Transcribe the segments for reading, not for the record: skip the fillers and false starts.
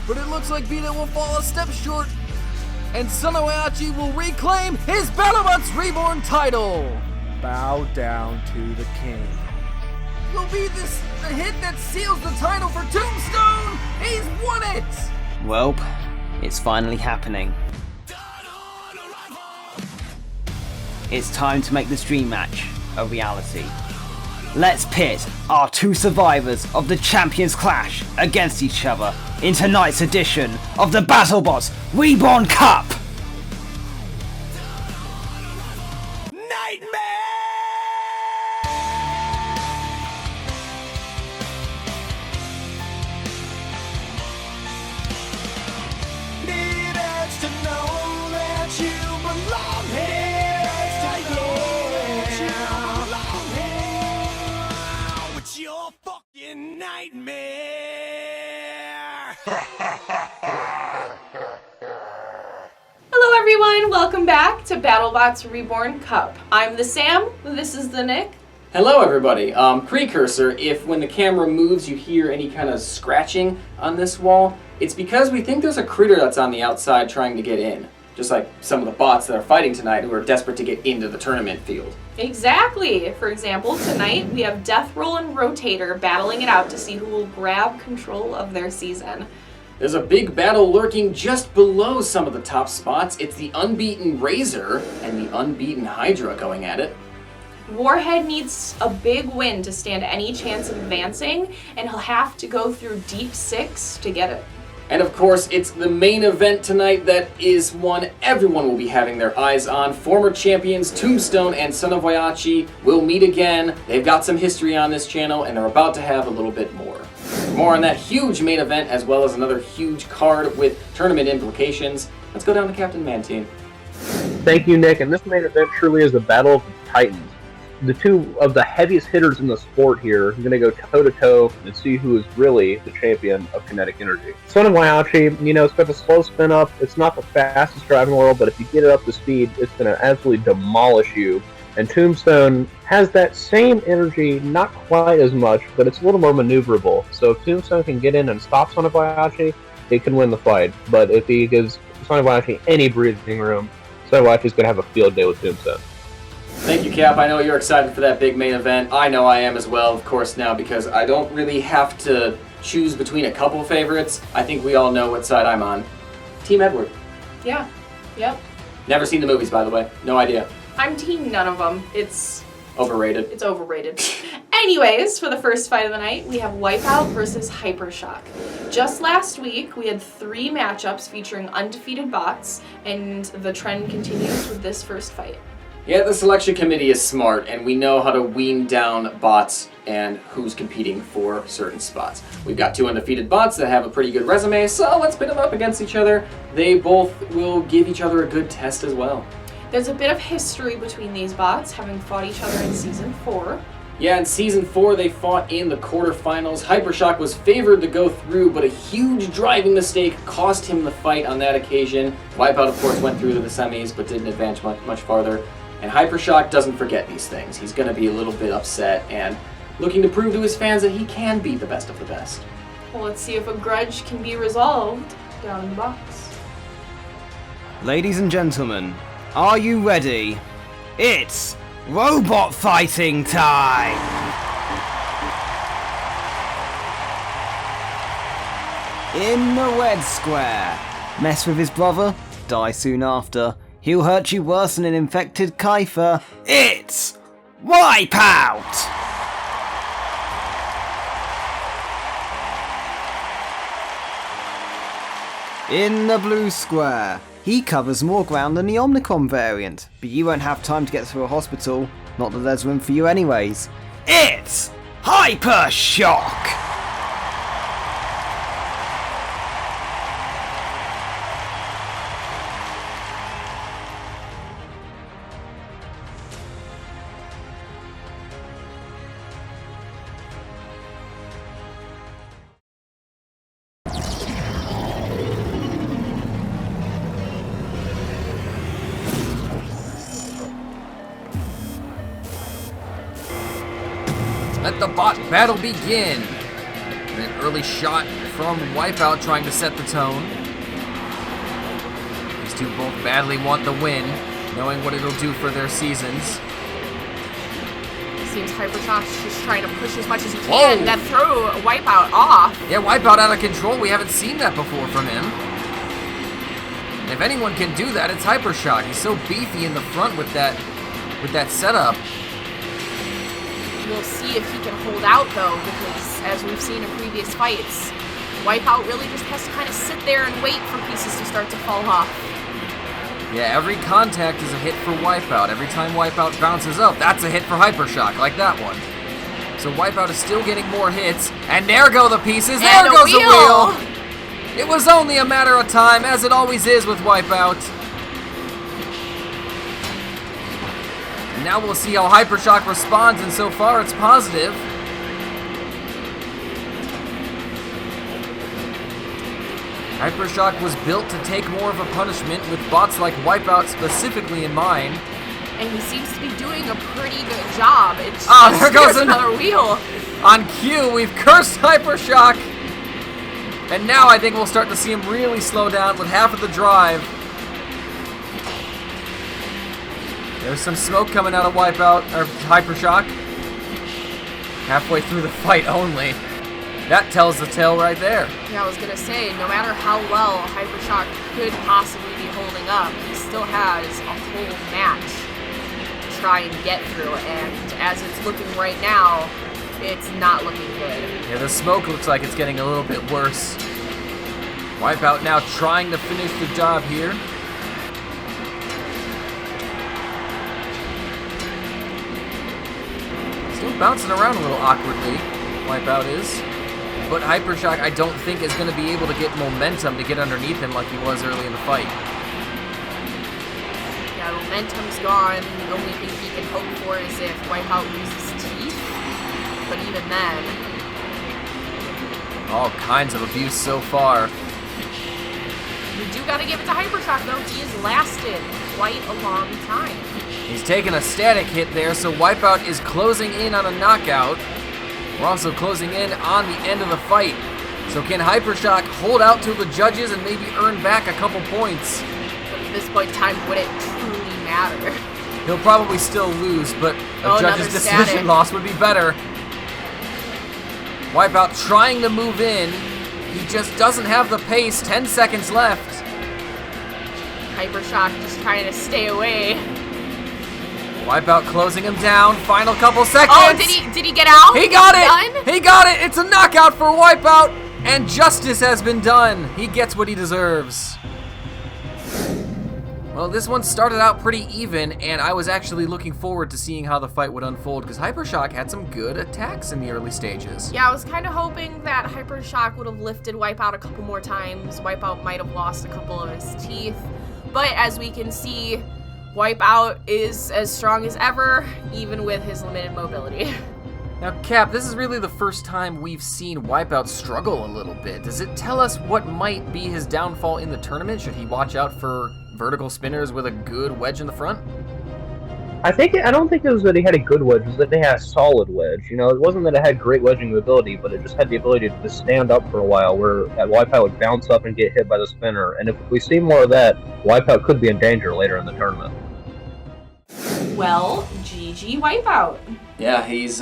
but it looks like Vita will fall a step short, and Whyachi will reclaim his BattleBots Reborn title. Bow down to the king. Will be this the hit that seals the title for Tombstone? He's won it! Welp, it's finally happening. It's time to make this dream match a reality. Let's pit our two survivors of the Champions Clash against each other in tonight's edition of the BattleBots Reborn Cup! Hello everyone, welcome back to BattleBots Reborn Cup. I'm the Sam, this is the Nick. Hello everybody. Precursor, if when the camera moves you hear any kind of scratching on this wall, it's because we think there's a critter that's on the outside trying to get in. Just like some of the bots that are fighting tonight who are desperate to get into the tournament field. Exactly. For example, tonight we have Death Roll and Rotator battling it out to see who will grab control of their season. There's a big battle lurking just below some of the top spots. It's the unbeaten Razor and the unbeaten Hydra going at it. Warhead needs a big win to stand any chance of advancing, and he'll have to go through Deep 6 to get it. And of course, it's the main event tonight that is one everyone will be having their eyes on. Former champions Tombstone and Son of Whyachi will meet again. They've got some history on this channel, and they're about to have a little bit more. More on that huge main event, as well as another huge card with tournament implications. Let's go down to Captain Man Team. Thank you, Nick. And this main event truly is the Battle of the Titans. The two of the heaviest hitters in the sport here are going to go toe-to-toe and see who is really the champion of kinetic energy. Son of Whyachi, it's got the slow spin up. It's not the fastest drive in the world, but if you get it up to speed, it's going to absolutely demolish you. And Tombstone has that same energy, not quite as much, but it's a little more maneuverable. So if Tombstone can get in and stop Son of Whyachi, he can win the fight. But if he gives Son of Whyachi any breathing room, Son of Whyachi's going to have a field day with Tombstone. Thank you, Cap. I know you're excited for that big main event. I know I am as well, of course, now, because I don't really have to choose between a couple favorites. I think we all know what side I'm on. Team Edward. Yeah, yep. Never seen the movies, by the way. No idea. I'm team none of them. It's overrated. It's overrated. Anyways, for the first fight of the night, we have Wipeout versus Hypershock. Just last week, we had 3 matchups featuring undefeated bots, and the trend continues with this first fight. Yeah, the selection committee is smart, and we know how to wean down bots and who's competing for certain spots. We've got 2 undefeated bots that have a pretty good resume, so let's pit them up against each other. They both will give each other a good test as well. There's a bit of history between these bots, having fought each other in Season 4. Yeah, in Season 4 they fought in the quarterfinals. Hypershock was favored to go through, but a huge driving mistake cost him the fight on that occasion. Wipeout, of course, went through to the semis, but didn't advance much farther. And Hypershock doesn't forget these things. He's going to be a little bit upset and looking to prove to his fans that he can be the best of the best. Well, let's see if a grudge can be resolved down in the box. Ladies and gentlemen, are you ready? It's robot fighting time! In the red square. Mess with his brother, die soon after. He'll hurt you worse than an infected Kiefer. It's Wipeout! In the blue square. He covers more ground than the Omnicom variant, but you won't have time to get through a hospital. Not that there's room for you anyways. It's Hypershock! Let the bot battle begin. An early shot from Wipeout trying to set the tone. These two both badly want the win, knowing what it'll do for their seasons. Seems Hypershock's just trying to push as much as he can, then throw Wipeout off. Yeah, Wipeout out of control. We haven't seen that before from him. And if anyone can do that, it's Hypershock. He's so beefy in the front with that setup. We'll see if he can hold out, though, because as we've seen in previous fights, Wipeout really just has to kind of sit there and wait for pieces to start to fall off. Yeah, every contact is a hit for Wipeout. Every time Wipeout bounces up, that's a hit for Hypershock, like that one. So Wipeout is still getting more hits, and there go the pieces, there goes the wheel! It was only a matter of time, as it always is with Wipeout. And now we'll see how Hypershock responds, and so far it's positive. Hypershock was built to take more of a punishment with bots like Wipeout specifically in mind. And he seems to be doing a pretty good job. It's there goes another wheel. On cue, we've cursed Hypershock. And now I think we'll start to see him really slow down with half of the drive. There's some smoke coming out of Wipeout, or Hypershock. Halfway through the fight only. That tells the tale right there. Yeah, I was gonna say, no matter how well Hypershock could possibly be holding up, he still has a whole match to try and get through, and as it's looking right now, it's not looking good. Yeah, the smoke looks like it's getting a little bit worse. Wipeout now trying to finish the job here. Still bouncing around a little awkwardly, Wipeout is. But Hypershock, I don't think, is going to be able to get momentum to get underneath him like he was early in the fight. Yeah, momentum's gone. The only thing he can hope for is if Wipeout loses teeth. But even then... all kinds of abuse so far. You do got to give it to Hypershock, though. He has lasted quite a long time. He's taken a static hit there, so Wipeout is closing in on a knockout. We're also closing in on the end of the fight. So can Hypershock hold out to the judges and maybe earn back a couple points? But at this point in time, would it truly matter? He'll probably still lose, but a judge's decision loss would be better. Wipeout trying to move in. He just doesn't have the pace. 10 seconds left. Hypershock just trying to stay away. Wipeout closing him down. Final couple seconds. Oh, did he get out? He got it. Done? He got it. It's a knockout for Wipeout, and justice has been done. He gets what he deserves. Well, this one started out pretty even, and I was actually looking forward to seeing how the fight would unfold because Hypershock had some good attacks in the early stages. Yeah, I was kind of hoping that Hypershock would have lifted Wipeout a couple more times. Wipeout might have lost a couple of his teeth, but as we can see, Wipeout is as strong as ever, even with his limited mobility. Now, Cap, this is really the first time we've seen Wipeout struggle a little bit. Does it tell us what might be his downfall in the tournament? Should he watch out for vertical spinners with a good wedge in the front? I don't think it was that he had a good wedge, it was that they had a solid wedge. You know, it wasn't that it had great wedging ability, but it just had the ability to stand up for a while, where that Wipeout would bounce up and get hit by the spinner. And if we see more of that, Wipeout could be in danger later in the tournament. Well, GG Wipeout. Yeah, he's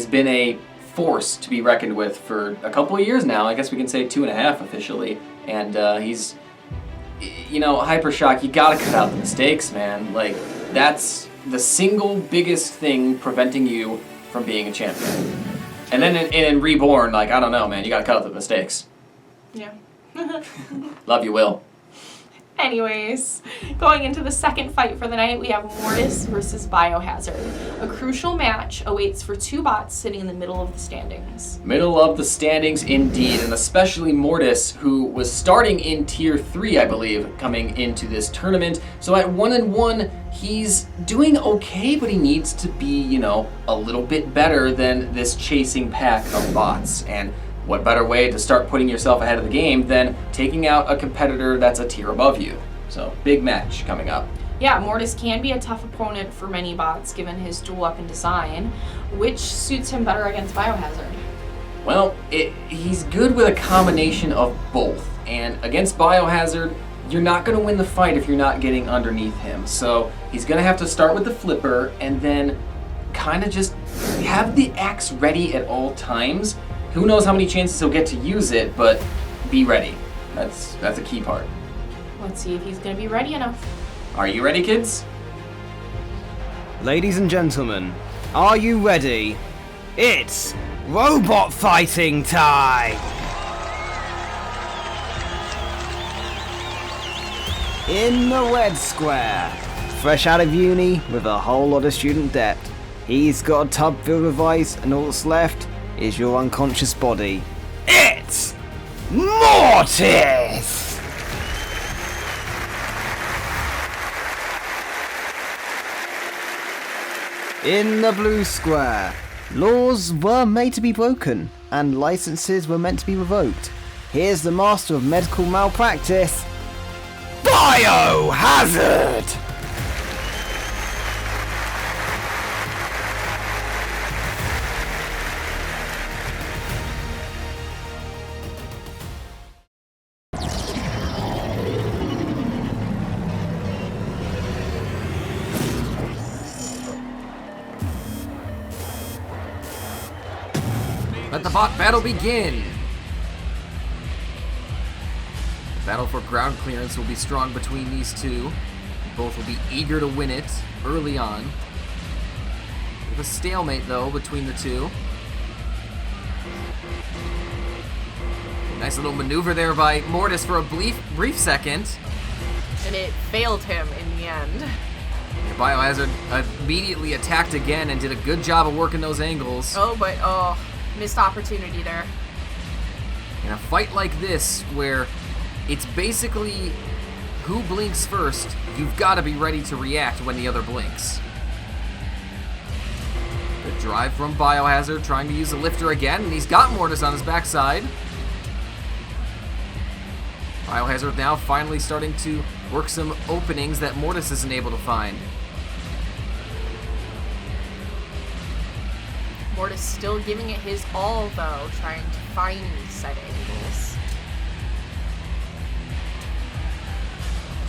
been a force to be reckoned with for a couple of years now. I guess we can say 2.5 officially. And he's, you know, Hypershock, you gotta cut out the mistakes, man. Like, that's the single biggest thing preventing you from being a champion. And then in Reborn, like, I don't know, man, you gotta cut out the mistakes. Yeah. Love you, Will. Anyways, going into the second fight for the night, we have Mortis versus Biohazard. A crucial match awaits for two bots sitting in the middle of the standings. Middle of the standings indeed, and especially Mortis, who was starting in Tier 3, I believe, coming into this tournament. So at 1-1, he's doing okay, but he needs to be, you know, a little bit better than this chasing pack of bots. And what better way to start putting yourself ahead of the game than taking out a competitor that's a tier above you? So, big match coming up. Yeah, Mortis can be a tough opponent for many bots given his dual weapon design, which suits him better against Biohazard. Well, he's good with a combination of both. And against Biohazard, you're not going to win the fight if you're not getting underneath him. So he's going to have to start with the flipper and then kind of just have the axe ready at all times. Who knows how many chances he'll get to use it, but be ready. That's a key part. Let's see if he's going to be ready enough. Are you ready, kids? Ladies and gentlemen, are you ready? It's robot fighting time! In the red square, fresh out of uni with a whole lot of student debt, he's got a tub filled with ice and all that's left is your unconscious body. It's Mortis! In the blue square, laws were made to be broken and licenses were meant to be revoked. Here's the master of medical malpractice, Biohazard! Let the bot battle begin! The battle for ground clearance will be strong between these two. Both will be eager to win it early on. With a stalemate, though, between the two. Nice little maneuver there by Mortis for a brief second. And it failed him in the end. Biohazard immediately attacked again and did a good job of working those angles. Oh, missed opportunity there. In a fight like this, where it's basically who blinks first, you've got to be ready to react when the other blinks. Good drive from Biohazard, trying to use the lifter again, and he's got Mortis on his backside. Biohazard now finally starting to work some openings that Mortis isn't able to find. Mortis still giving it his all, though, trying to find said angles.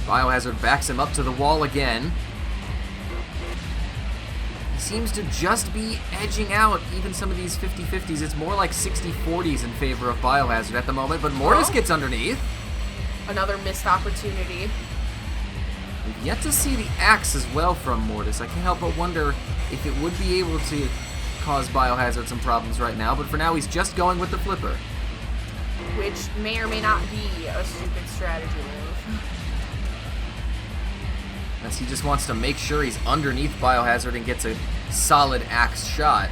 Biohazard backs him up to the wall again. He seems to just be edging out even some of these 50-50s. It's more like 60-40s in favor of Biohazard at the moment, but Mortis gets underneath. Another missed opportunity. We've yet to see the axe as well from Mortis. I can't help but wonder if it would be able to cause Biohazard some problems right now, but for now he's just going with the flipper. Which may or may not be a stupid strategy move. As he just wants to make sure he's underneath Biohazard and gets a solid axe shot.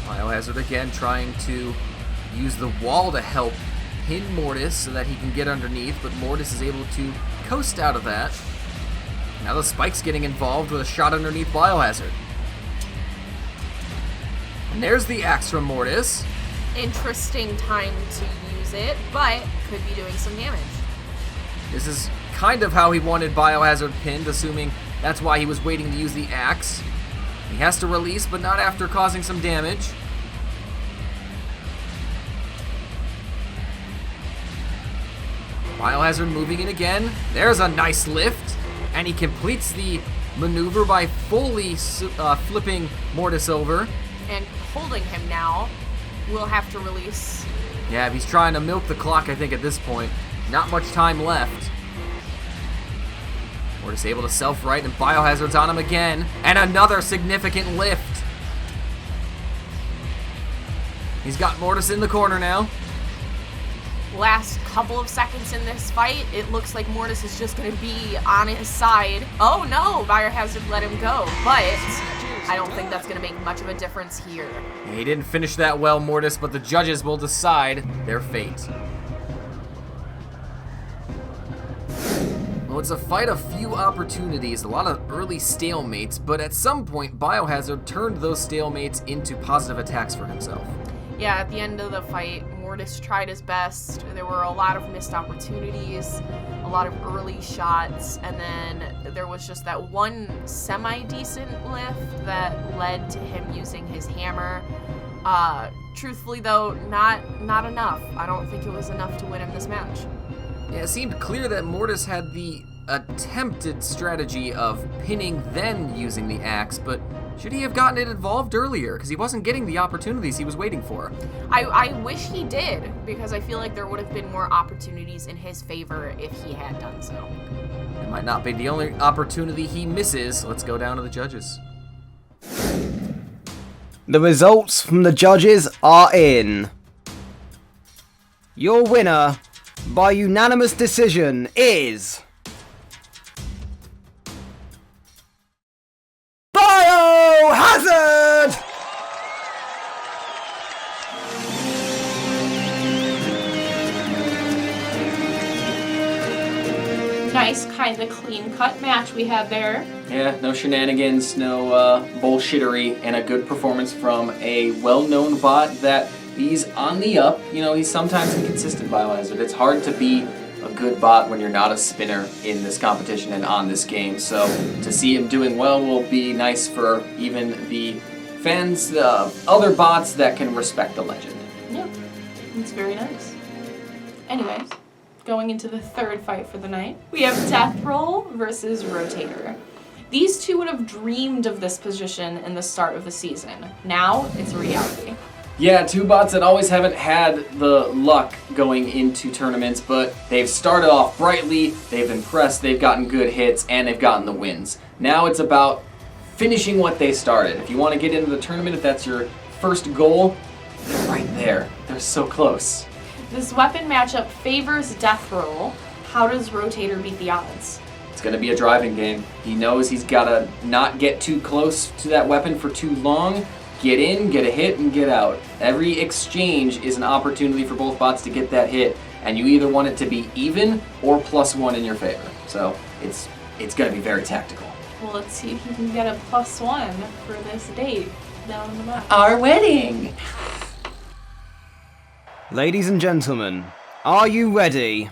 Biohazard again trying to use the wall to help pin Mortis so that he can get underneath, but Mortis is able to coast out of that. Now the Spike's getting involved with a shot underneath Biohazard. And there's the axe from Mortis. Interesting time to use it, but could be doing some damage. This is kind of how he wanted Biohazard pinned, assuming that's why he was waiting to use the axe. He has to release, but not after causing some damage. Biohazard moving in again. There's a nice lift. And he completes the maneuver by fully flipping Mortis over. And holding him now, will have to release. Yeah, he's trying to milk the clock, I think, at this point. Not much time left. Mortis able to self-right, and Biohazard's on him again. And another significant lift. He's got Mortis in the corner now. Last couple of seconds in this fight, it looks like Mortis is just going to be on his side. Oh no, Biohazard let him go, but I don't think that's going to make much of a difference here. Yeah, he didn't finish that well, Mortis, but the judges will decide their fate. Well, it's a fight of few opportunities, a lot of early stalemates, but at some point, Biohazard turned those stalemates into positive attacks for himself. Yeah, at the end of the fight, Mortis tried his best. There were a lot of missed opportunities, a lot of early shots, and then there was just that one semi-decent lift that led to him using his hammer. Truthfully though, not enough. I don't think it was enough to win him this match. Yeah, it seemed clear that Mortis had the attempted strategy of pinning then using the axe, but should he have gotten it involved earlier? Because he wasn't getting the opportunities he was waiting for. I wish he did, because I feel like there would have been more opportunities in his favor if he had done so. It might not be the only opportunity he misses. Let's go down to the judges. The results from the judges are in. Your winner, by unanimous decision, is... Biohazard! Nice, kind of clean-cut match we had there. Yeah, no shenanigans, no bullshittery, and a good performance from a well-known bot that he's on the up. You know, he's sometimes inconsistent, Biohazard. It's hard to be a good bot when you're not a spinner in this competition and on this game. So to see him doing well will be nice for even the fans, other bots that can respect the legend. Yeah, it's very nice. Anyways, going into the third fight for the night, we have Death Roll versus Rotator. These two would have dreamed of this position in the start of the season. Now, it's a reality. Yeah, two bots that always haven't had the luck going into tournaments, but they've started off brightly, they've impressed, they've gotten good hits, and they've gotten the wins. Now it's about finishing what they started. If you want to get into the tournament, if that's your first goal, they're right there. They're so close. This weapon matchup favors Death Roll. How does Rotator beat the odds? It's going to be a driving game. He knows he's got to not get too close to that weapon for too long. Get in, get a hit, and get out. Every exchange is an opportunity for both bots to get that hit, and you either want it to be even or +1 in your favor. So it's going to be very tactical. Well, let's see if he can get a +1 for this date down in the map. Our wedding! Ladies and gentlemen, are you ready?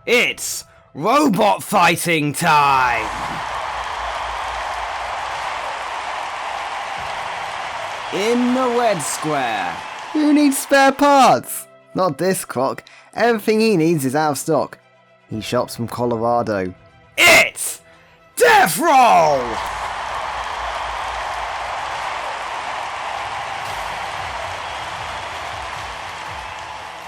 It's robot fighting time! In the red square. Who needs spare parts? Not this croc. Everything he needs is out of stock. He shops from Colorado. It's Death Roll!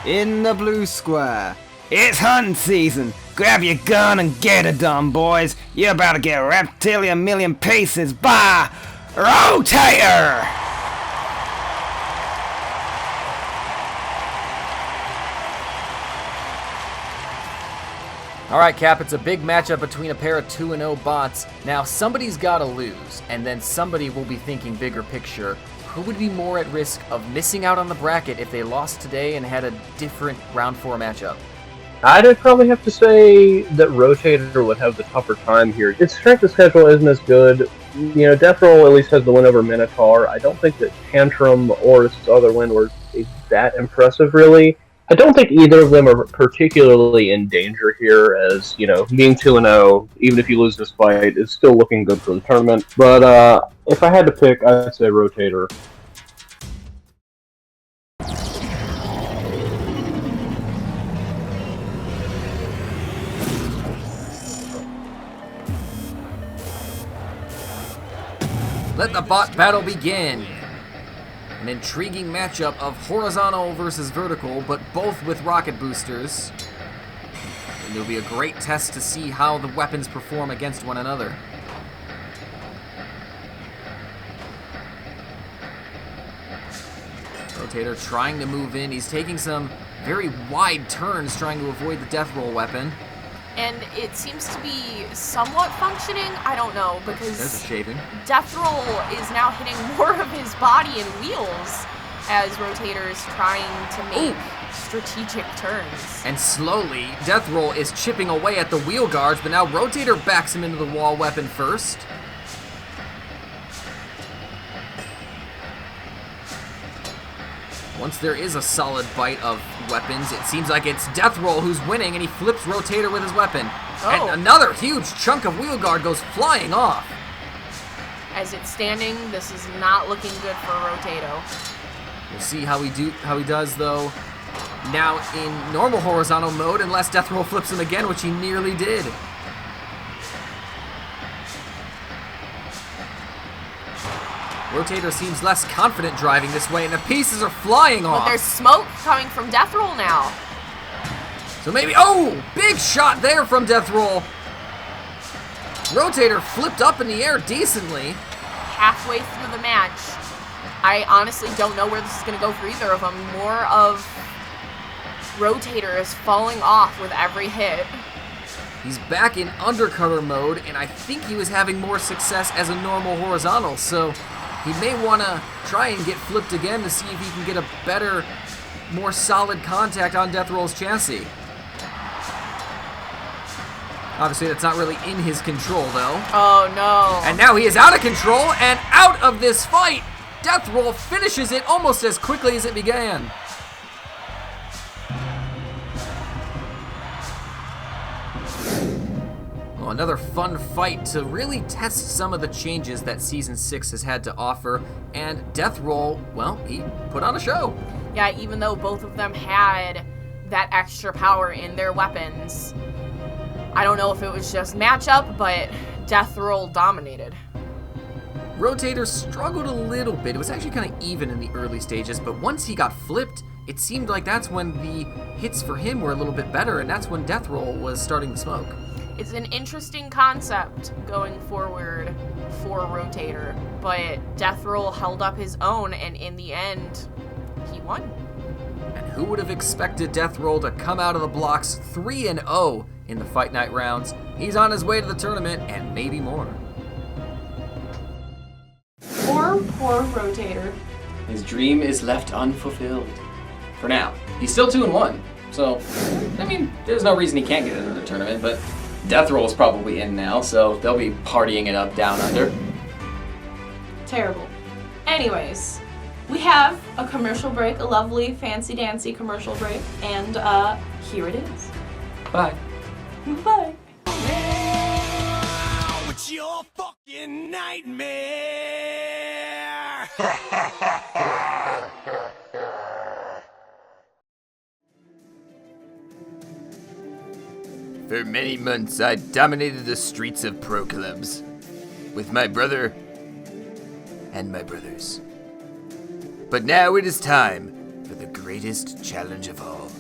In the blue square. It's hunting season. Grab your gun and get it done, boys. You're about to get reptilian million pieces by Rotator! Alright, Cap, it's a big matchup between a pair of 2-0 bots. Now, somebody's gotta lose, and then somebody will be thinking bigger picture. Who would be more at risk of missing out on the bracket if they lost today and had a different round 4 matchup? I'd probably have to say that Rotator would have the tougher time here. Its strength of schedule isn't as good. You know, Death Roll at least has the win over Minotaur. I don't think that Tantrum or its other win were that impressive, really. I don't think either of them are particularly in danger here, as, you know, being 2-0, even if you lose this fight, is still looking good for the tournament. But if I had to pick, I'd say Rotator. Let the bot battle begin! An intriguing matchup of horizontal versus vertical, but both with rocket boosters. And it'll be a great test to see how the weapons perform against one another. Rotator trying to move in. He's taking some very wide turns trying to avoid the Death Roll weapon. And it seems to be somewhat functioning. I don't know, because There's a shaving. Death Roll is now hitting more of his body and wheels as Rotator is trying to make strategic turns. And slowly, Death Roll is chipping away at the wheel guards, but now Rotator backs him into the wall weapon first. Once there is a solid bite of weapons, it seems like it's Deathroll who's winning, and he flips Rotator with his weapon. Oh. And another huge chunk of wheel guard goes flying off. As it's standing, this is not looking good for Rotato. We'll see how he does though. Now in normal horizontal mode, unless Deathroll flips him again, which he nearly did. Rotator seems less confident driving this way, and the pieces are flying off. But there's smoke coming from Deathroll now. So maybe, oh, big shot there from Deathroll. Rotator flipped up in the air decently. Halfway through the match, I honestly don't know where this is going to go for either of them. More of Rotator is falling off with every hit. He's back in undercutter mode, and I think he was having more success as a normal horizontal, so he may want to try and get flipped again to see if he can get a better, more solid contact on Deathroll's chassis. Obviously, that's not really in his control, though. Oh, no. And now he is out of control and out of this fight. Deathroll finishes it almost as quickly as it began. Well, another fun fight to really test some of the changes that Season 6 has had to offer. And Deathroll, well, he put on a show. Yeah, even though both of them had that extra power in their weapons, I don't know if it was just matchup, but Deathroll dominated. Rotator struggled a little bit. It was actually kind of even in the early stages, but once he got flipped, it seemed like that's when the hits for him were a little bit better, and that's when Deathroll was starting to smoke. It's an interesting concept going forward for Rotator, but Deathroll held up his own, and in the end, he won. And who would have expected Deathroll to come out of the blocks 3-0 in the Fight Night rounds? He's on his way to the tournament, and maybe more. Poor Rotator. His dream is left unfulfilled. For now. He's still 2-1. So, I mean, there's no reason he can't get into the tournament, but Deathroll is probably in now, so they'll be partying it up down under. Terrible. Anyways, we have a commercial break, a lovely, fancy-dancy commercial break, and here it is. Bye. Bye. It's your fucking nightmare. For many months, I dominated the streets of pro clubs with my brother and my brothers. But now it is time for the greatest challenge of all.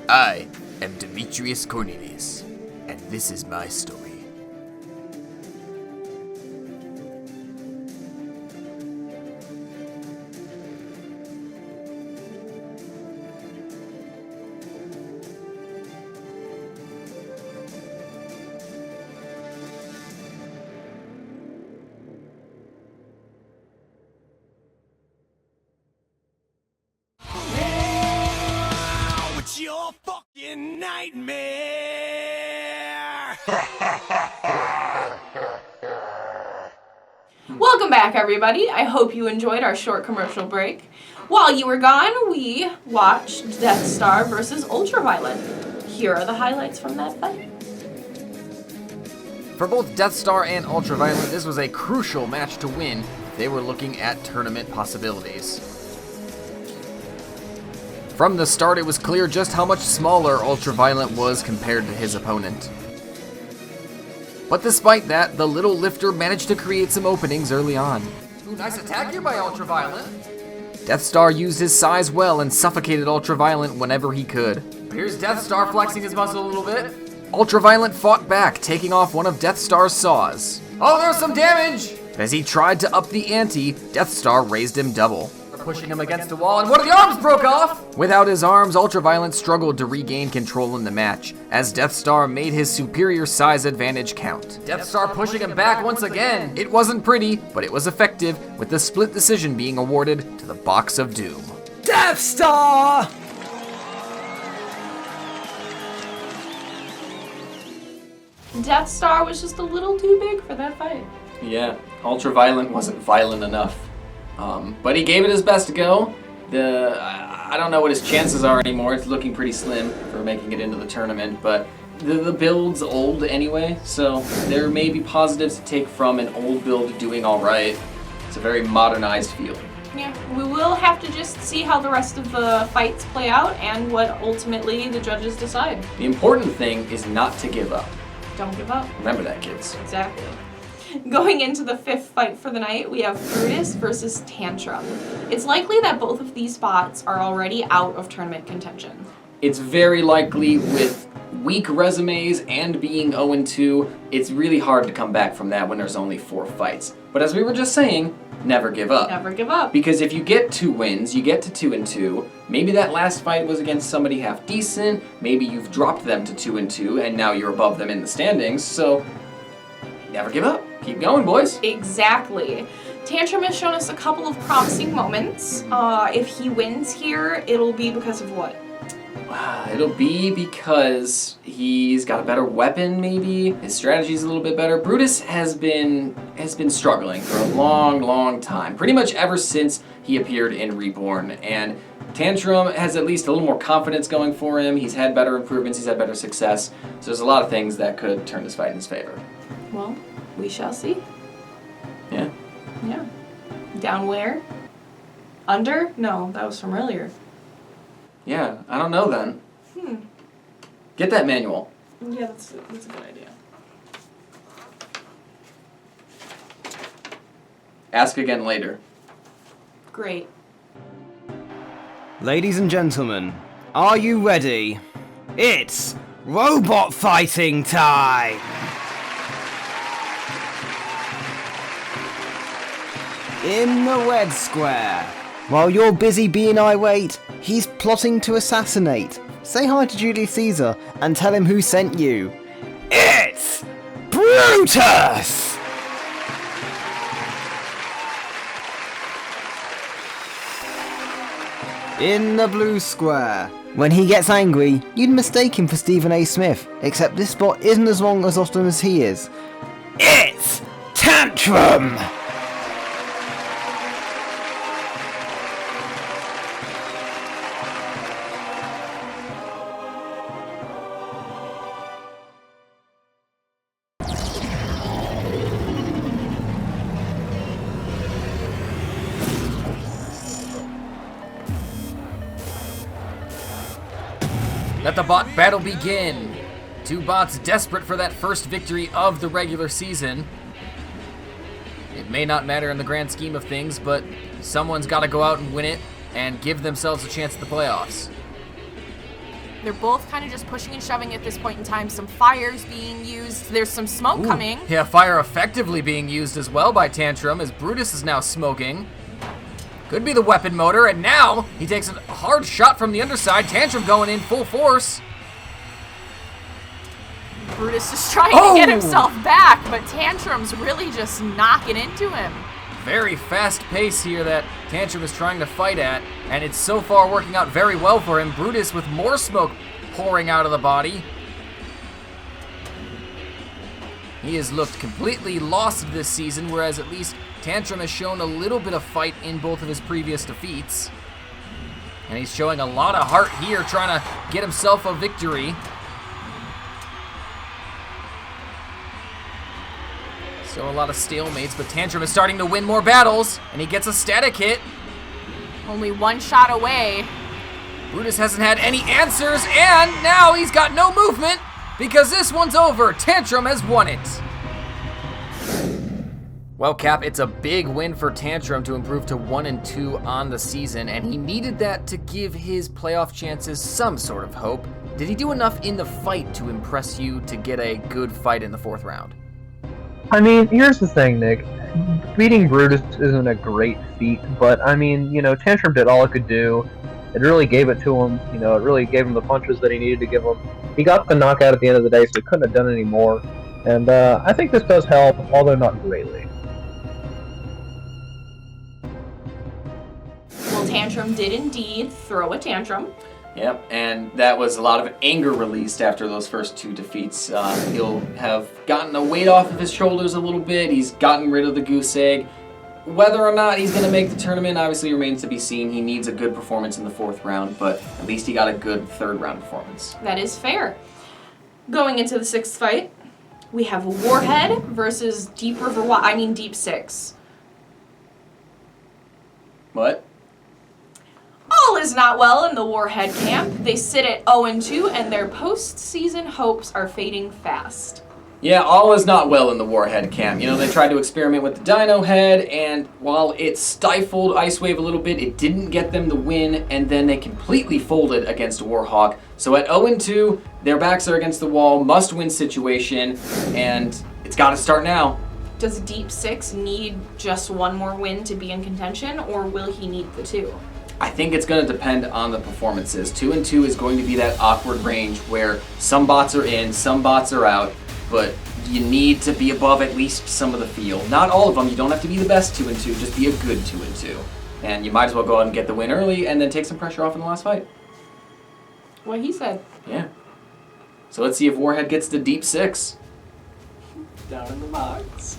I am Demetrius Cornelius, and this is my story. It's your fucking nightmare. Welcome back, everybody. I hope you enjoyed our short commercial break. While you were gone, we watched Death Star versus Ultraviolet. Here are the highlights from that fight. For both Death Star and Ultraviolet, this was a crucial match to win. They were looking at tournament possibilities. From the start, it was clear just how much smaller Ultraviolet was compared to his opponent. But despite that, the little lifter managed to create some openings early on. Ooh, nice attack here by Ultraviolet. Death Star used his size well and suffocated Ultraviolet whenever he could. Here's Death Star flexing his muscle a little bit. Ultraviolet fought back, taking off one of Death Star's saws. Oh, there's some damage! As he tried to up the ante, Death Star raised him double. Pushing him against the wall, and one of the arms broke off! Without his arms, Ultraviolet struggled to regain control in the match, as Death Star made his superior size advantage count. Death Star pushing him back once again. It wasn't pretty, but it was effective, with the split decision being awarded to the Box of Doom. Death Star! Death Star was just a little too big for that fight. Yeah, Ultraviolet wasn't violent enough. But he gave it his best to go, I don't know what his chances are anymore. It's looking pretty slim for making it into the tournament, but the build's old anyway, so there may be positives to take from an old build doing all right. It's a very modernized field. Yeah, we will have to just see how the rest of the fights play out and what ultimately the judges decide. The important thing is not to give up. Don't give up. Remember that, kids. Exactly. Going into the 5th fight for the night, we have Brutus versus Tantrum. It's likely that both of these spots are already out of tournament contention. It's very likely with weak resumes and being 0-2, it's really hard to come back from that when there's only 4 fights. But as we were just saying, never give up. Never give up. Because if you get 2 wins, you get to 2-2, maybe that last fight was against somebody half decent, maybe you've dropped them to 2-2 and now you're above them in the standings, so never give up. Keep going, boys. Exactly. Tantrum has shown us a couple of promising moments. If he wins here, it'll be because of what? It'll be because he's got a better weapon, maybe. His strategy's a little bit better. Brutus has been struggling for a long, long time. Pretty much ever since he appeared in Reborn. And Tantrum has at least a little more confidence going for him. He's had better improvements. He's had better success. So there's a lot of things that could turn this fight in his favor. Well, we shall see. Yeah. Yeah. Down where? Under? No, that was from earlier. Yeah, I don't know then. Get that manual. Yeah, that's a good idea. Ask again later. Great. Ladies and gentlemen, are you ready? It's robot fighting time! In the red square. While you're busy being irate, he's plotting to assassinate. Say hi to Julius Caesar and tell him who sent you. It's Brutus! In the blue square. When he gets angry, you'd mistake him for Stephen A. Smith, except this spot isn't as long as often as he is. It's Tantrum! Let the bot battle begin. 2 bots desperate for that first victory of the regular season. It may not matter in the grand scheme of things, but someone's got to go out and win it and give themselves a chance at the playoffs. They're both kind of just pushing and shoving at this point in time. Some fire's being used. There's some smoke coming. Yeah, fire effectively being used as well by Tantrum as Brutus is now smoking. Could be the weapon motor, and now he takes a hard shot from the underside. Tantrum going in full force. Brutus is trying to get himself back, but Tantrum's really just knocking into him. Very fast pace here that Tantrum is trying to fight at, and it's so far working out very well for him. Brutus with more smoke pouring out of the body. He has looked completely lost this season, whereas at least Tantrum has shown a little bit of fight in both of his previous defeats. And he's showing a lot of heart here, trying to get himself a victory. Still a lot of stalemates, but Tantrum is starting to win more battles, and he gets a static hit. Only 1 shot away. Brutus hasn't had any answers, and now he's got no movement because this one's over. Tantrum has won it. Well, Cap, it's a big win for Tantrum to improve to 1-2 on the season, and he needed that to give his playoff chances some sort of hope. Did he do enough in the fight to impress you to get a good fight in the 4th round? I mean, here's the thing, Nick. Beating Brutus isn't a great feat, but I mean, Tantrum did all it could do. It really gave it to him. It really gave him the punches that he needed to give him. He got the knockout at the end of the day, so he couldn't have done any more. And I think this does help, although not greatly. Well, Tantrum did indeed throw a tantrum. Yep, and that was a lot of anger released after those first 2 defeats. He'll have gotten the weight off of his shoulders a little bit. He's gotten rid of the goose egg. whether or not he's going to make the tournament obviously remains to be seen. He needs a good performance in the 4th round, but at least he got a good 3rd round performance. That is fair. Going into the 6th fight, we have Warhead versus Deep Six. What? All is not well in the Warhead camp. They sit at 0-2, and their postseason hopes are fading fast. Yeah, all is not well in the Warhead camp. You know, they tried to experiment with the Dino Head, and while it stifled Ice Wave a little bit, it didn't get them the win, and then they completely folded against Warhawk. So at 0-2, their backs are against the wall, must-win situation, and it's got to start now. Does Deep Six need just one more win to be in contention, or will he need the 2? I think it's going to depend on the performances. 2-2 is going to be that awkward range where some bots are in, some bots are out, but you need to be above at least some of the field. Not all of them. You don't have to be the best 2-2. Just be a good 2-2. And you might as well go out and get the win early and then take some pressure off in the last fight. What he said. Yeah. So let's see if Warhead gets the Deep Six. Down in the box.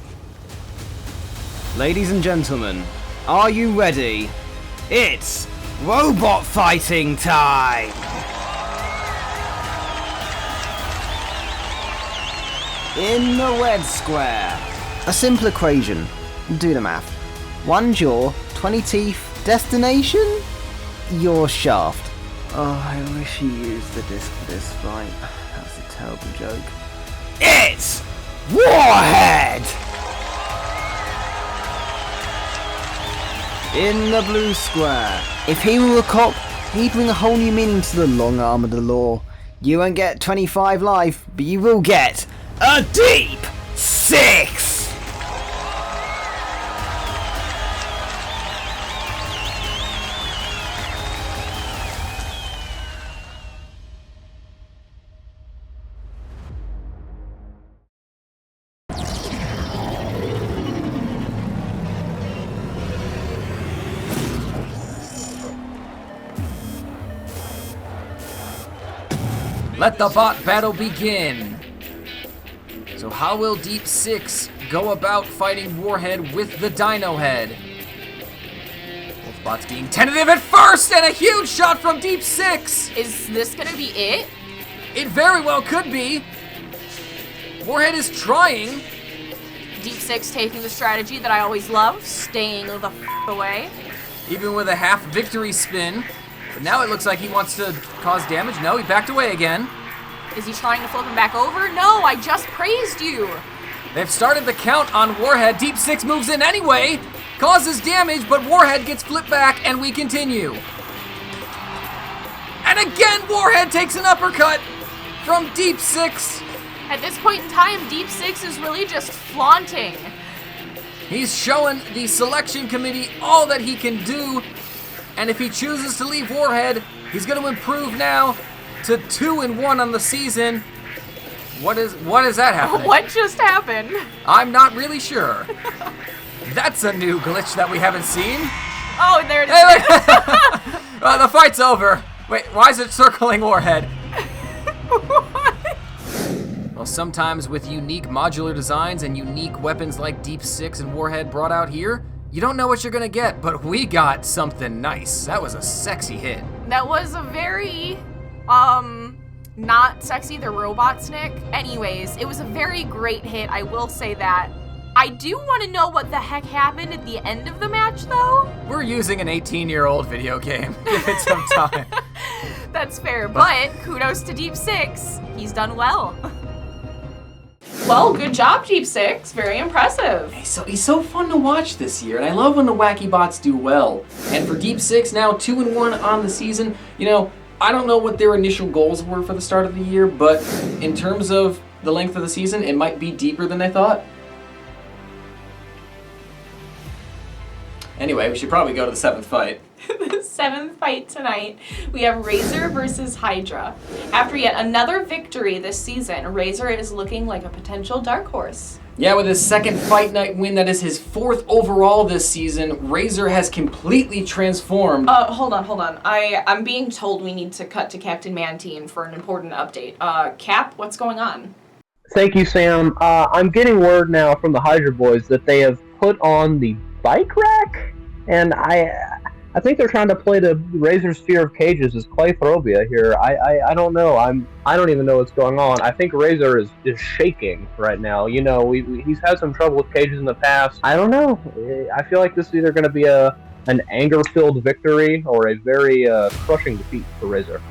Ladies and gentlemen, are you ready? It's robot fighting time! In the red square. A simple equation. Do the math. 1 jaw, 20 teeth, destination? Your shaft. Oh, I wish he used the disc for this fight. That's a terrible joke. It's Warhead! In the blue square. If he were a cop, he'd bring a whole new meaning to the long arm of the law. You won't get 25 life, but you will get a Deep Six! Let the bot battle begin. So how will Deep Six go about fighting Warhead with the Dino Head? Both bots being tentative at first, and a huge shot from Deep Six! Is this gonna be it? It very well could be. Warhead is trying. Deep Six taking the strategy that I always love, staying the away. Even with a half victory spin. But now it looks like he wants to cause damage. No, he backed away again. Is he trying to flip him back over? No, I just praised you. They've started the count on Warhead. Deep Six moves in anyway, causes damage, but Warhead gets flipped back, and we continue. And again, Warhead takes an uppercut from Deep Six. At this point in time, Deep Six is really just flaunting. He's showing the selection committee all that he can do, and if he chooses to leave Warhead, he's going to improve now to 2-1 on the season. What is that happening? What just happened? I'm not really sure. That's a new glitch that we haven't seen. Oh, and there it is. Hey, look. The fight's over. Wait, why is it circling Warhead? Well, sometimes with unique modular designs and unique weapons like Deep Six and Warhead brought out here, you don't know what you're gonna get, but we got something nice. That was a sexy hit. That was a very, not sexy, the robots, Nick. Anyways, it was a very great hit, I will say that. I do want to know what the heck happened at the end of the match, though. We're using an 18-year-old video game. Give it some time. That's fair, but kudos to Deep Six. He's done well. Well, good job, Deep Six. Very impressive. He's so fun to watch this year, and I love when the wacky bots do well. And for Deep Six, now 2-1 on the season, you know, I don't know what their initial goals were for the start of the year, but in terms of the length of the season, it might be deeper than they thought. Anyway, we should probably go to the 7th fight. The 7th fight tonight, we have Razor versus Hydra. After yet another victory this season, Razor is looking like a potential dark horse. Yeah, with his 2nd fight night win, that is his 4th overall this season, Razor has completely transformed. Hold on. I'm being told we need to cut to Captain Mantine for an important update. Cap, what's going on? Thank you, Sam. I'm getting word now from the Hydra boys that they have put on the bike rack, and I think they're trying to play the Razor's fear of cages as clayphobia here. I don't know. I don't even know what's going on. I think Razor is shaking right now. You know, he's had some trouble with cages in the past. I don't know. I feel like this is either going to be an anger-filled victory or a very crushing defeat for Razor.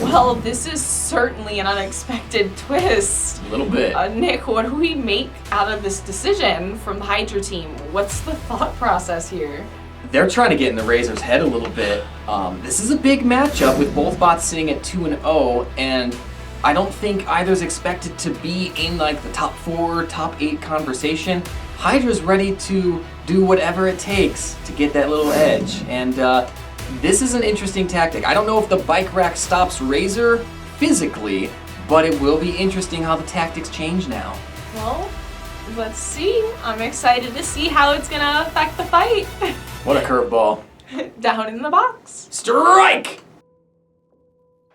Well, this is certainly an unexpected twist. A little bit. Nick, what do we make out of this decision from the Hydra team? What's the thought process here? They're trying to get in the Razor's head a little bit. This is a big matchup with both bots sitting at 2-0, and I don't think either's expected to be in like the top 4, top 8 conversation. Hydra's ready to do whatever it takes to get that little edge, and this is an interesting tactic. I don't know if the bike rack stops Razor physically, but it will be interesting how the tactics change now. Well, let's see. I'm excited to see how it's gonna affect the fight. What a curveball. Down in the box. Strike!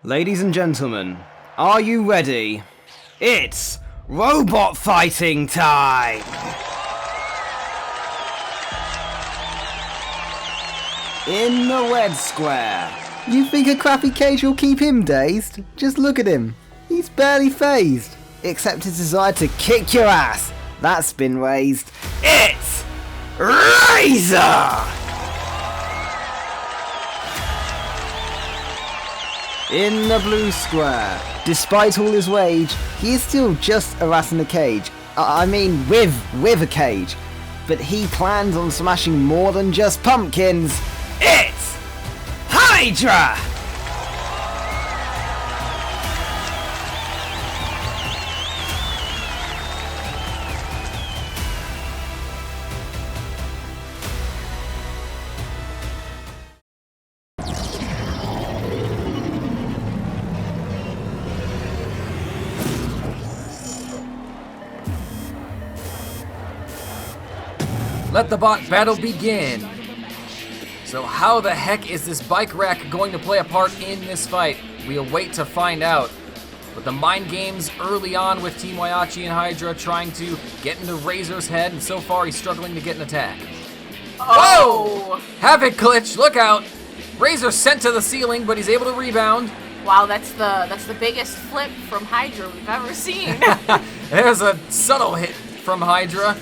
Ladies and gentlemen, are you ready? It's robot fighting time! In the red square. You think a crappy cage will keep him dazed? Just look at him. He's barely phased. Except his desire to kick your ass. That's been raised. It's Razor! In the blue square. Despite all his rage, he is still just harassing the cage. I mean with a cage. But he plans on smashing more than just pumpkins. It's Hydra! Let the bot battle begin. So how the heck is this bike rack going to play a part in this fight? We await to find out. But the mind games early on with Team Whyachi and Hydra trying to get into Razor's head, and so far he's struggling to get an attack. Oh! Whoa! Havoc glitch, look out! Razor sent to the ceiling, but he's able to rebound. Wow, that's the biggest flip from Hydra we've ever seen. There's a subtle hit from Hydra.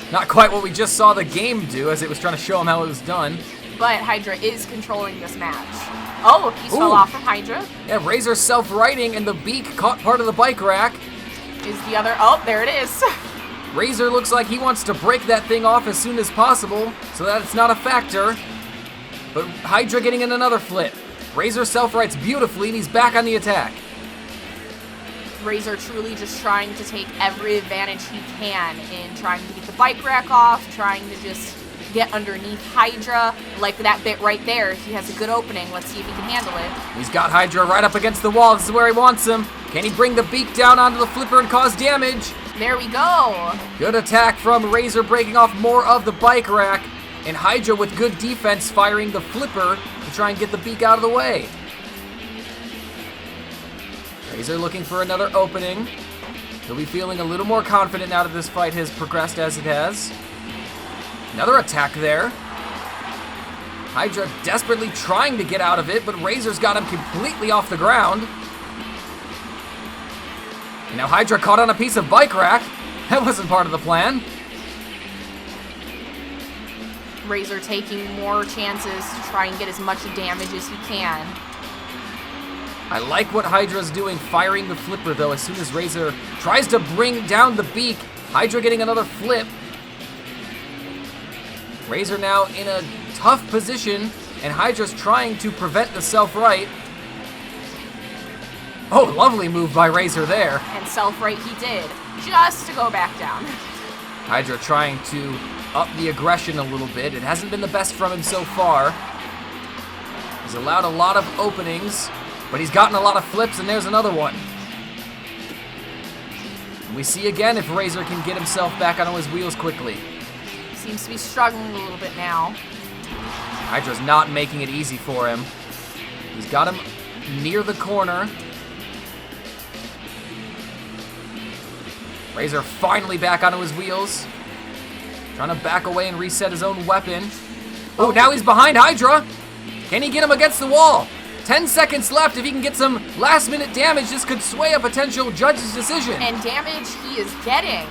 Not quite what we just saw the game do, as it was trying to show him how it was done. But Hydra is controlling this match. Oh, he fell off from Hydra. Yeah, Razor self-righting, and the beak caught part of the bike rack. Is the other... Oh, there it is. Razor looks like he wants to break that thing off as soon as possible, so that it's not a factor. But Hydra getting in another flip. Razor self-rights beautifully, and he's back on the attack. Razor truly just trying to take every advantage he can in trying to get the bike rack off, trying to just get underneath Hydra. Like that bit right there, he has a good opening. Let's see if he can handle it. He's got Hydra right up against the wall. This is where he wants him. Can he bring the beak down onto the flipper and cause damage? There we go. Good attack from Razor, breaking off more of the bike rack. And Hydra with good defense firing the flipper to try and get the beak out of the way. Razor looking for another opening. He'll be feeling a little more confident now that this fight has progressed as it has. Another attack there. Hydra desperately trying to get out of it, but Razor's got him completely off the ground. And now Hydra caught on a piece of bike rack. That wasn't part of the plan. Razor taking more chances to try and get as much damage as he can. I like what Hydra's doing, firing the flipper though, as soon as Razor tries to bring down the beak. Hydra getting another flip. Razor now in a tough position, and Hydra's trying to prevent the self-right. Oh, lovely move by Razor there. And self-right he did, just to go back down. Hydra trying to up the aggression a little bit. It hasn't been the best from him so far. He's allowed a lot of openings, but he's gotten a lot of flips, and there's another one. And we see again if Razor can get himself back on his wheels quickly. Seems to be struggling a little bit now. Hydra's not making it easy for him. He's got him near the corner. Razor finally back onto his wheels. Trying to back away and reset his own weapon. Oh, now he's behind Hydra. Can he get him against the wall? 10 seconds left. If he can get some last-minute damage, this could sway a potential judge's decision. And damage he is getting.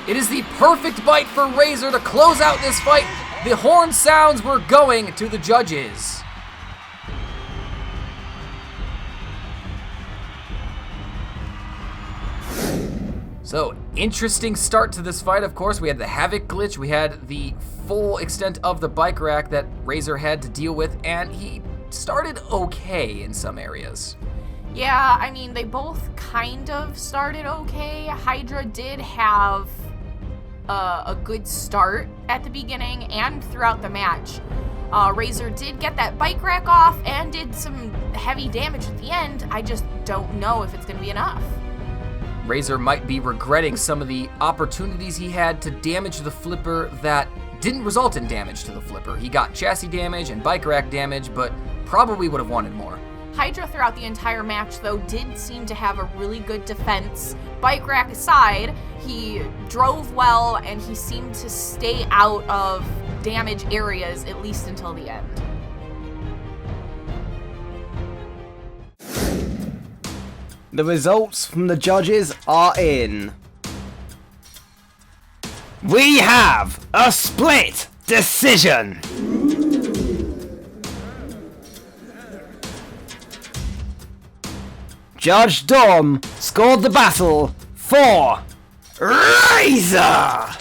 It is the perfect bite for Razor to close out this fight. The horn sounds were going to the judges. So, interesting start to this fight, of course. We had the Havoc glitch, we had the full extent of the bike rack that Razor had to deal with, and he started okay in some areas. Yeah, I mean, they both kind of started okay. Hydra did have a good start at the beginning and throughout the match. Razor did get that bike rack off and did some heavy damage at the end. I just don't know if it's going to be enough. Razor might be regretting some of the opportunities he had to damage the flipper that didn't result in damage to the flipper. He got chassis damage and bike rack damage, but probably would have wanted more. Hydra throughout the entire match, though, did seem to have a really good defense. Bike rack aside, he drove well and he seemed to stay out of damage areas, at least until the end. The results from the judges are in. We have a split decision. Judge Dom scored the battle for Razor.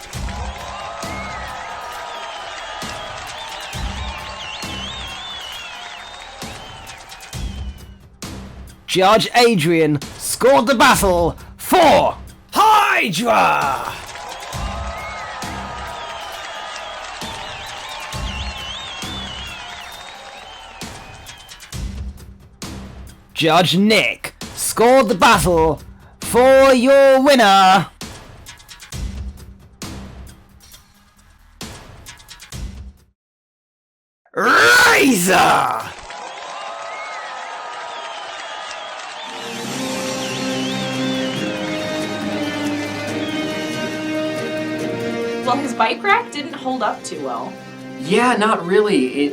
Judge Adrian scored the battle for Hydra. Judge Nick scored the battle for your winner, Razor. Well, his bike rack didn't hold up too well. Yeah, not really.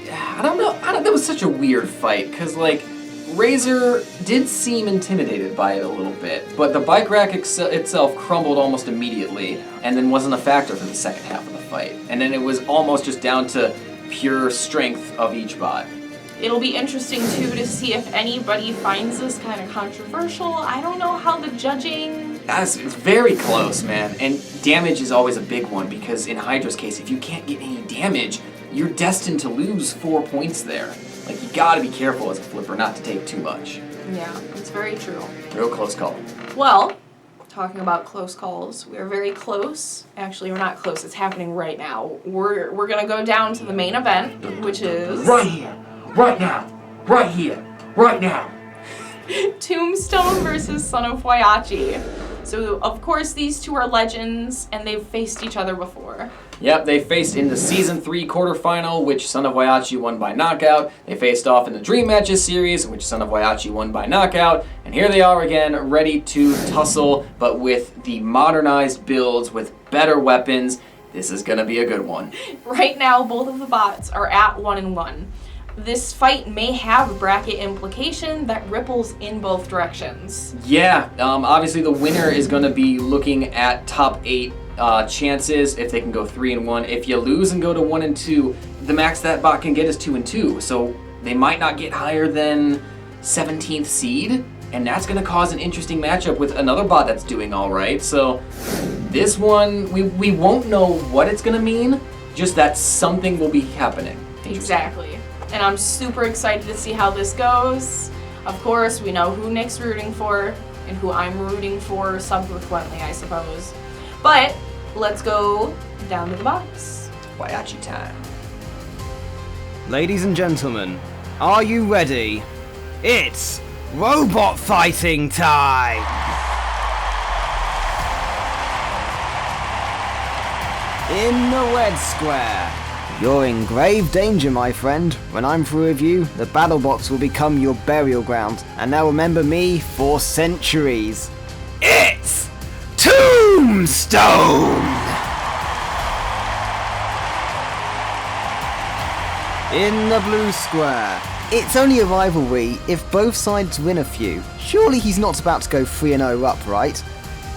I don't know. That was such a weird fight, because, like, Razor did seem intimidated by it a little bit, but the bike rack itself crumbled almost immediately, and then wasn't a factor for the second half of the fight. And then it was almost just down to pure strength of each bot. It'll be interesting, too, to see if anybody finds this kind of controversial. I don't know how the judging... It's very close, man. And damage is always a big one, because in Hydra's case, if you can't get any damage, you're destined to lose 4 points there. Like, you gotta be careful as a flipper not to take too much. Yeah, it's very true. Real close call. Well, talking about close calls, we are very close. Actually, we're not close. It's happening right now. We're gonna go down to the main event, which is... Right here. Right now. Right here. Right now. Tombstone versus Son of Whyachi. So, of course, these two are legends, and they've faced each other before. Yep, they faced in the Season 3 quarterfinal, which Son of Whyachi won by knockout. They faced off in the Dream Matches series, which Son of Whyachi won by knockout. And here they are again, ready to tussle, but with the modernized builds, with better weapons. This is gonna be a good one. Right now, both of the bots are at 1-1. This fight may have a bracket implication that ripples in both directions. Yeah, obviously the winner is going to be looking at top 8 chances if they can go 3-1. If you lose and go to 1-2, the max that bot can get is 2-2. So they might not get higher than 17th seed, and that's going to cause an interesting matchup with another bot that's doing all right. So this one, we won't know what it's going to mean, just that something will be happening. Exactly. And I'm super excited to see how this goes. Of course, we know who Nick's rooting for and who I'm rooting for subsequently, I suppose. But let's go down to the box. Whyachi time. Ladies and gentlemen, are you ready? It's robot fighting time! In the red square. You're in grave danger, my friend. When I'm through with you, the BattleBots will become your burial ground, and they'll remember me for centuries. It's Tombstone! In the blue square. It's only a rivalry if both sides win a few. Surely he's not about to go 3-0 up, right?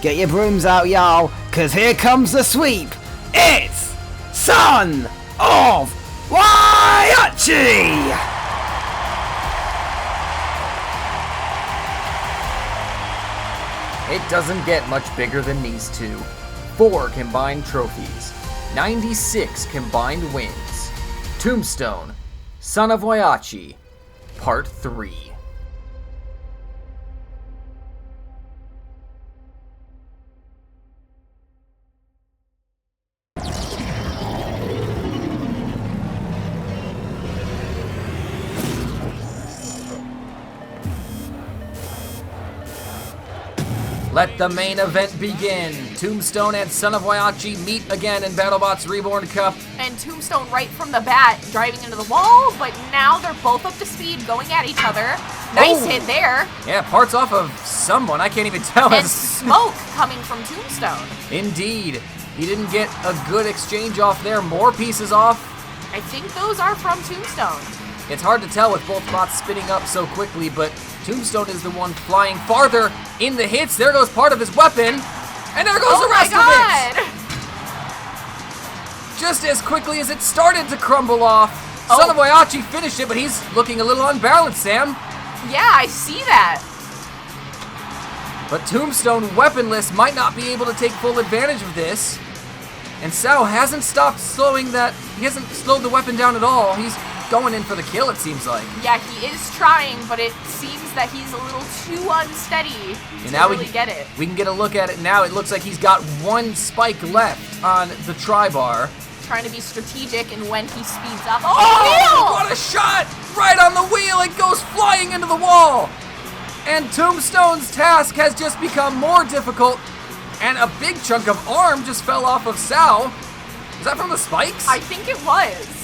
Get your brooms out, y'all, cause here comes the sweep. It's Son of Whyachi! It doesn't get much bigger than these two. 4 combined trophies, 96 combined wins. Tombstone, Son of Whyachi, Part 3. Let the main event begin. Tombstone and Son of Whyachi meet again in BattleBots Reborn Cup. And Tombstone right from the bat, driving into the wall, but now they're both up to speed, going at each other. Nice hit there. Yeah, parts off of someone, I can't even tell. And smoke coming from Tombstone. Indeed. He didn't get a good exchange off there. More pieces off. I think those are from Tombstone. It's hard to tell with both bots spinning up so quickly, but Tombstone is the one flying farther in the hits. There goes part of his weapon, and there goes the rest of it! Just as quickly as it started to crumble off, Son of Whyachi finished it, but he's looking a little unbalanced, Sam. Yeah, I see that. But Tombstone, weaponless, might not be able to take full advantage of this. And Sao hasn't stopped slowing that. He hasn't slowed the weapon down at all. He's going in for the kill, it seems like. Yeah, he is trying, but it seems that he's a little too unsteady to really get it. We can get a look at it now. It looks like he's got 1 spike left on the tri-bar. Trying to be strategic, and when he speeds up... Oh, what a shot! Right on the wheel, it goes flying into the wall! And Tombstone's task has just become more difficult, and a big chunk of arm just fell off of Sao. Is that from the spikes? I think it was.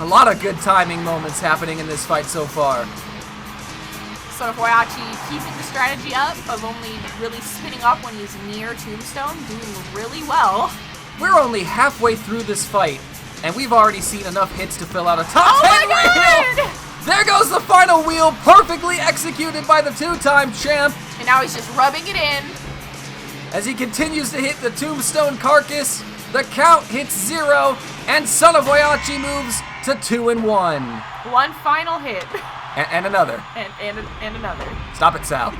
A lot of good timing moments happening in this fight so far. Son of Whyachi keeping the strategy up of only really spinning up when he's near Tombstone, doing really well. We're only halfway through this fight, and we've already seen enough hits to fill out a top 10 wheel! There goes the final wheel, perfectly executed by the 2-time champ. And now he's just rubbing it in. As he continues to hit the Tombstone carcass, the count hits 0, and Son of Whyachi moves to 2-1. One final hit. And another. And another. Stop it, Sal.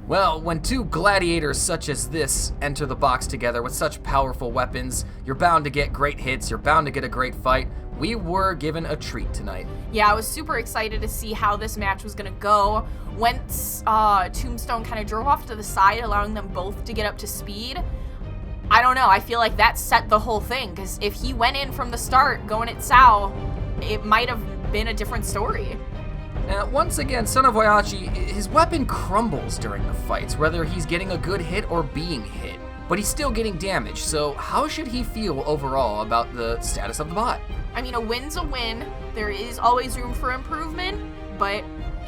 Well, when 2 gladiators such as this enter the box together with such powerful weapons, you're bound to get great hits, you're bound to get a great fight. We were given a treat tonight. Yeah, I was super excited to see how this match was gonna go. Once Tombstone kind of drove off to the side, allowing them both to get up to speed, I don't know, I feel like that set the whole thing, because if he went in from the start going at Sao, it might have been a different story. Now, once again, Son of Whyachi, his weapon crumbles during the fights, whether he's getting a good hit or being hit. But he's still getting damage, so how should he feel overall about the status of the bot? I mean, a win's a win. There is always room for improvement, but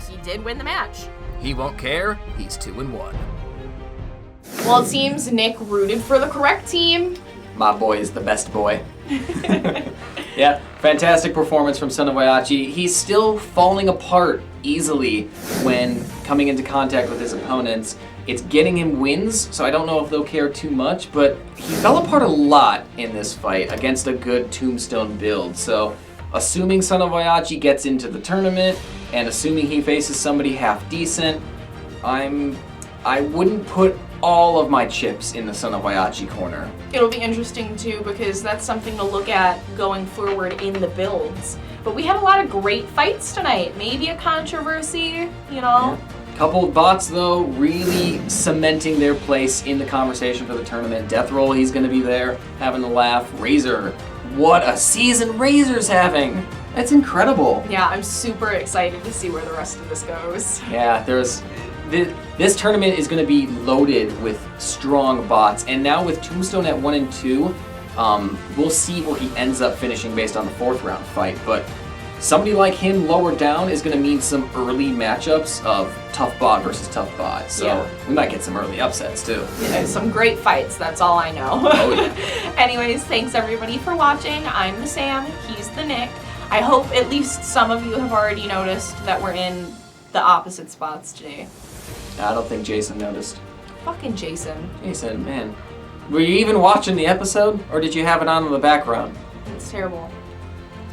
he did win the match. He won't care. He's 2-1. Well, it seems Nick rooted for the correct team. My boy is the best boy. Yeah, fantastic performance from Son of Whyachi. He's still falling apart easily when coming into contact with his opponents. It's getting him wins, so I don't know if they'll care too much, but he fell apart a lot in this fight against a good Tombstone build. So assuming Son of Whyachi gets into the tournament, and assuming he faces somebody half decent, I wouldn't put all of my chips in the Son of Whyachi corner. It'll be interesting too, because that's something to look at going forward in the builds. But we had a lot of great fights tonight. Maybe a controversy, you know? Yeah. Couple of bots, though, really cementing their place in the conversation for the tournament. Death Roll, he's going to be there, having a laugh. Razor, what a season Razor's having! That's incredible. Yeah, I'm super excited to see where the rest of this goes. Yeah, this tournament is going to be loaded with strong bots, and now with Tombstone at 1-2, we'll see where he ends up finishing based on the 4th round fight. But somebody like him lower down is going to mean some early matchups of tough bot versus tough bot. So Yeah. we might get some early upsets too. Yeah, some great fights, that's all I know. Oh, yeah. Anyways, thanks everybody for watching. I'm the Sam, he's the Nick. I hope at least some of you have already noticed that we're in the opposite spots today. I don't think Jason noticed. Fucking Jason. Jason, man. Were you even watching the episode, or did you have it on in the background? It's terrible.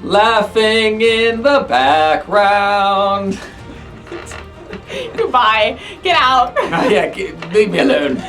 Laughing in the background. Goodbye. Get out. Yeah, leave me alone.